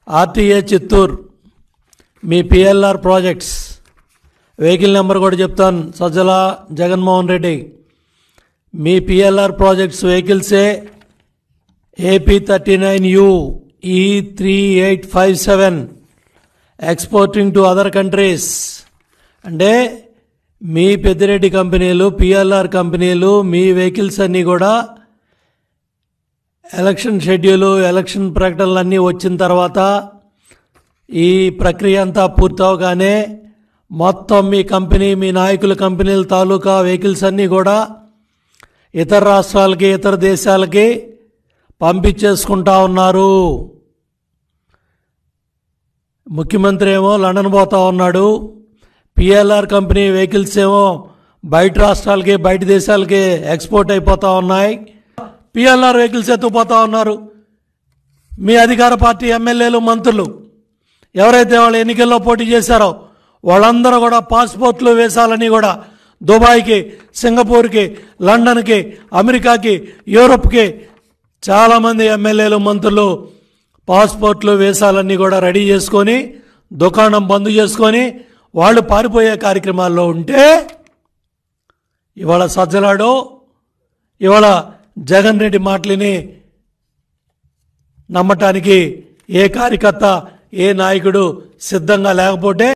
RTA Chittoor మీ PLR projects vehicle number కూడా చెప్తాను. సజ్జల జగన్మోహన్ రెడ్డి మీ పిఎల్ఆర్ ప్రాజెక్ట్స్ వెహికల్సే AP39U E3857 exporting to other countries. అంటే మీ పెద్దిరెడ్డి కంపెనీలు పిఎల్ఆర్ కంపెనీలు మీ వెహికల్స్ అన్నీ కూడా ఎలక్షన్ షెడ్యూలు ఎలక్షన్ ప్రకటనలు అన్నీ వచ్చిన తర్వాత ఈ ప్రక్రియ అంతా పూర్తవగానే మొత్తం మీ కంపెనీ మీ నాయకుల కంపెనీల తాలూకా వెహికల్స్ అన్నీ కూడా ఇతర రాష్ట్రాలకి ఇతర దేశాలకి పంపించేసుకుంటా ఉన్నారు. ముఖ్యమంత్రి ఏమో లండన్ పోతా ఉన్నాడు. పిఎల్ఆర్ కంపెనీ వెహికల్స్ ఏమో బయట రాష్ట్రాలకి బయట దేశాలకి ఎక్స్పోర్ట్ అయిపోతూ ఉన్నాయి. పిఎల్ఆర్ వెహికల్స్ ఎత్తుకుపోతూ ఉన్నారు. మీ అధికార పార్టీ ఎమ్మెల్యేలు మంత్రులు ఎవరైతే వాళ్ళు ఎన్నికల్లో పోటీ చేశారో వాళ్ళందరూ కూడా పాస్పోర్ట్లు వేసాలని కూడా దుబాయ్కి సింగపూర్కి లండన్కి అమెరికాకి యూరోప్కి చాలామంది ఎమ్మెల్యేలు మంత్రులు పాస్పోర్ట్లు వేసాలన్నీ కూడా రెడీ చేసుకొని దుకాణం బంద్ చేసుకొని వాళ్ళు పారిపోయే కార్యక్రమాల్లో ఉంటే ఇవాళ సజ్జలాడో ఇవాళ జగన్ రెడ్డి మాటలని నమ్మటానికి ఏ కార్యకర్త ఏ నాయకుడు సిద్ధంగా లేకపోతే